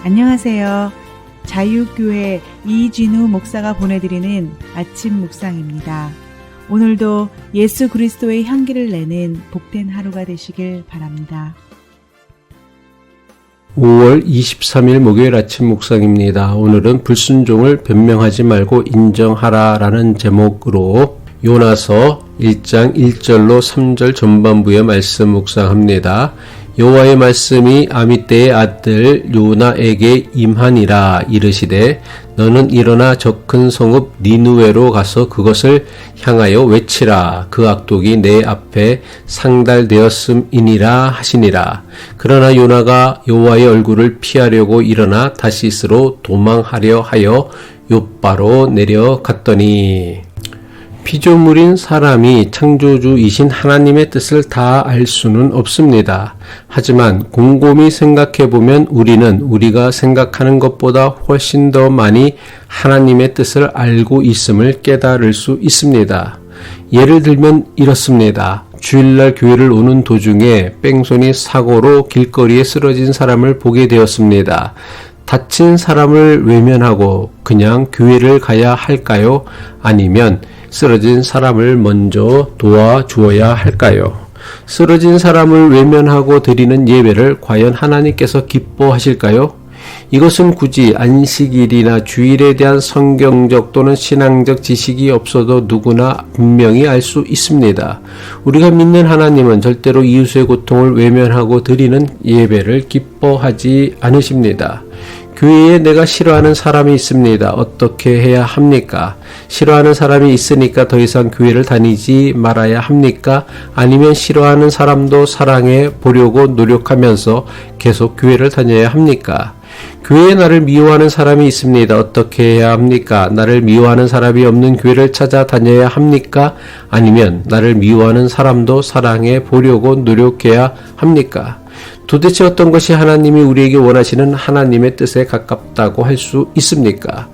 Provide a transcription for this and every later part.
안녕하세요. 자유교회 이진우 목사가 보내드리는 아침 묵상입니다. 오늘도 예수 그리스도의 향기를 내는 복된 하루가 되시길 바랍니다. 5월 23일 목요일 아침 묵상입니다. 오늘은 불순종을 변명하지 말고 인정하라 라는 제목으로 요나서 1장 1절로 3절 전반부의 말씀 묵상합니다. 여호와의 말씀이 아미떼의 아들 요나에게 임하니라. 이르시되 너는 일어나 저 큰 성읍 니느웨로 가서 그것을 향하여 외치라. 그 악독이 내 앞에 상달되었음이니라 하시니라. 그러나 요나가 여호와의 얼굴을 피하려고 일어나 다시스로 도망하려 하여 욥바로 내려갔더니 피조물인 사람이 창조주이신 하나님의 뜻을 다 알 수는 없습니다. 하지만 곰곰이 생각해보면 우리는 우리가 생각하는 것보다 훨씬 더 많이 하나님의 뜻을 알고 있음을 깨달을 수 있습니다. 예를 들면 이렇습니다. 주일날 교회를 오는 도중에 뺑소니 사고로 길거리에 쓰러진 사람을 보게 되었습니다. 다친 사람을 외면하고 그냥 교회를 가야 할까요? 아니면 쓰러진 사람을 먼저 도와주어야 할까요? 쓰러진 사람을 외면하고 드리는 예배를 과연 하나님께서 기뻐하실까요? 이것은 굳이 안식일이나 주일에 대한 성경적 또는 신앙적 지식이 없어도 누구나 분명히 알 수 있습니다. 우리가 믿는 하나님은 절대로 이웃의 고통을 외면하고 드리는 예배를 기뻐하지 않으십니다. 교회에 내가 싫어하는 사람이 있습니다. 어떻게 해야 합니까? 싫어하는 사람이 있으니까 더 이상 교회를 다니지 말아야 합니까? 아니면 싫어하는 사람도 사랑해 보려고 노력하면서 계속 교회를 다녀야 합니까? 교회에 나를 미워하는 사람이 있습니다. 어떻게 해야 합니까? 나를 미워하는 사람이 없는 교회를 찾아 다녀야 합니까? 아니면 나를 미워하는 사람도 사랑해 보려고 노력해야 합니까? 도대체 어떤 것이 하나님이 우리에게 원하시는 하나님의 뜻에 가깝다고 할 수 있습니까?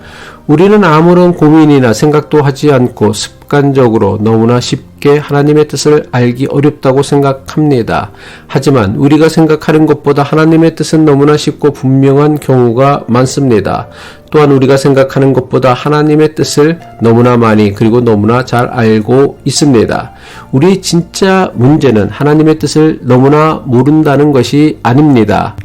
우리는 아무런 고민이나 생각도 하지 않고 습관적으로 너무나 쉽게 하나님의 뜻을 알기 어렵다고 생각합니다. 하지만 우리가 생각하는 것보다 하나님의 뜻은 너무나 쉽고 분명한 경우가 많습니다. 또한 우리가 생각하는 것보다 하나님의 뜻을 너무나 많이 그리고 너무나 잘 알고 있습니다. 우리의 진짜 문제는 하나님의 뜻을 너무나 모른다는 것이 아닙니다.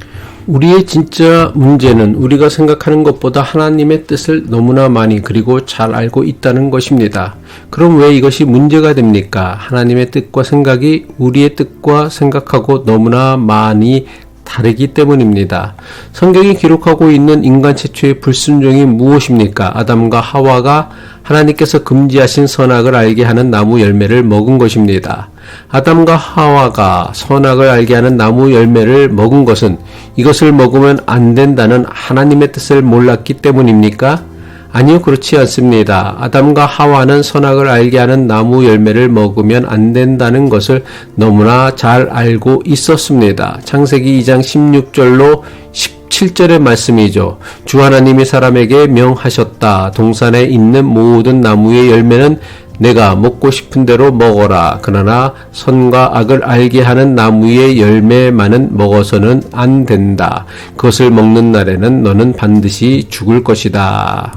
우리의 진짜 문제는 우리가 생각하는 것보다 하나님의 뜻을 너무나 많이 그리고 잘 알고 있다는 것입니다. 그럼 왜 이것이 문제가 됩니까? 하나님의 뜻과 생각이 우리의 뜻과 생각하고 너무나 많이 다르기 때문입니다. 성경이 기록하고 있는 인간 최초의 불순종이 무엇입니까? 아담과 하와가 하나님께서 금지하신 선악을 알게 하는 나무 열매를 먹은 것입니다. 아담과 하와가 선악을 알게 하는 나무 열매를 먹은 것은 이것을 먹으면 안 된다는 하나님의 뜻을 몰랐기 때문입니까? 아니요, 그렇지 않습니다. 아담과 하와는 선악을 알게 하는 나무 열매를 먹으면 안 된다는 것을 너무나 잘 알고 있었습니다. 창세기 2장 16절로 17절의 말씀이죠. 주 하나님이 사람에게 명하셨다. 동산에 있는 모든 나무의 열매는 내가 먹고 싶은 대로 먹어라. 그러나 선과 악을 알게 하는 나무의 열매만은 먹어서는 안 된다. 그것을 먹는 날에는 너는 반드시 죽을 것이다.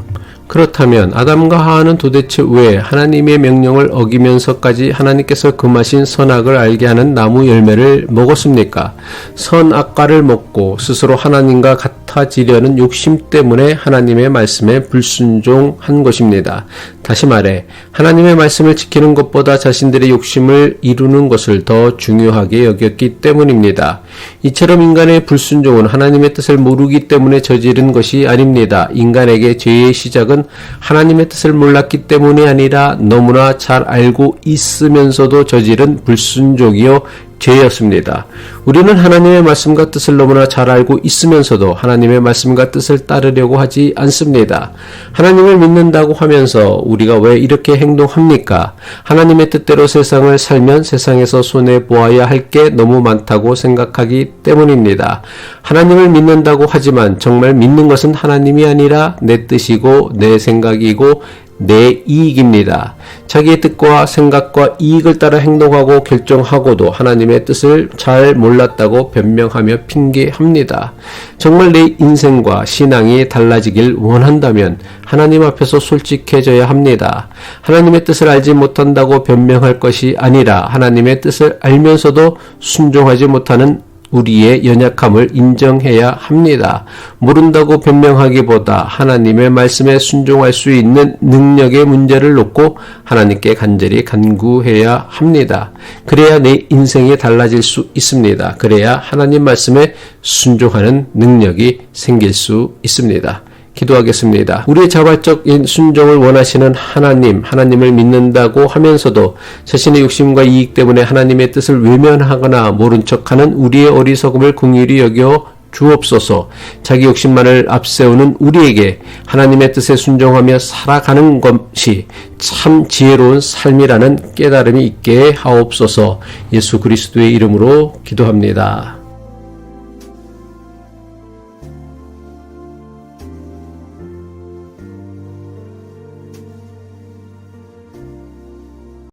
그렇다면 아담과 하와는 도대체 왜 하나님의 명령을 어기면서까지 하나님께서 금하신 선악을 알게 하는 나무 열매를 먹었습니까? 선악과를 먹고 스스로 하나님과 같아지려는 욕심 때문에 하나님의 말씀에 불순종한 것입니다. 다시 말해 하나님의 말씀을 지키는 것보다 자신들의 욕심을 이루는 것을 더 중요하게 여겼기 때문입니다. 이처럼 인간의 불순종은 하나님의 뜻을 모르기 때문에 저지른 것이 아닙니다. 인간에게 죄의 시작은 하나님의 뜻을 몰랐기 때문이 아니라 너무나 잘 알고 있으면서도 저지른 불순종이요 죄였습니다. 우리는 하나님의 말씀과 뜻을 너무나 잘 알고 있으면서도 하나님의 말씀과 뜻을 따르려고 하지 않습니다. 하나님을 믿는다고 하면서 우리가 왜 이렇게 행동합니까? 하나님의 뜻대로 세상을 살면 세상에서 손해보아야 할 게 너무 많다고 생각하기 때문입니다. 하나님을 믿는다고 하지만 정말 믿는 것은 하나님이 아니라 내 뜻이고 내 생각이고 내 이익입니다. 자기의 뜻과 생각과 이익을 따라 행동하고 결정하고도 하나님의 뜻을 잘 몰랐다고 변명하며 핑계합니다. 정말 내 인생과 신앙이 달라지길 원한다면 하나님 앞에서 솔직해져야 합니다. 하나님의 뜻을 알지 못한다고 변명할 것이 아니라 하나님의 뜻을 알면서도 순종하지 못하는 우리의 연약함을 인정해야 합니다. 모른다고 변명하기보다 하나님의 말씀에 순종할 수 있는 능력의 문제를 놓고 하나님께 간절히 간구해야 합니다. 그래야 내 인생이 달라질 수 있습니다. 그래야 하나님 말씀에 순종하는 능력이 생길 수 있습니다. 기도하겠습니다. 우리의 자발적인 순종을 원하시는 하나님을 믿는다고 하면서도 자신의 욕심과 이익 때문에 하나님의 뜻을 외면하거나 모른 척하는 우리의 어리석음을 긍휼히 여겨 주옵소서. 자기 욕심만을 앞세우는 우리에게 하나님의 뜻에 순종하며 살아가는 것이 참 지혜로운 삶이라는 깨달음이 있게 하옵소서. 예수 그리스도의 이름으로 기도합니다.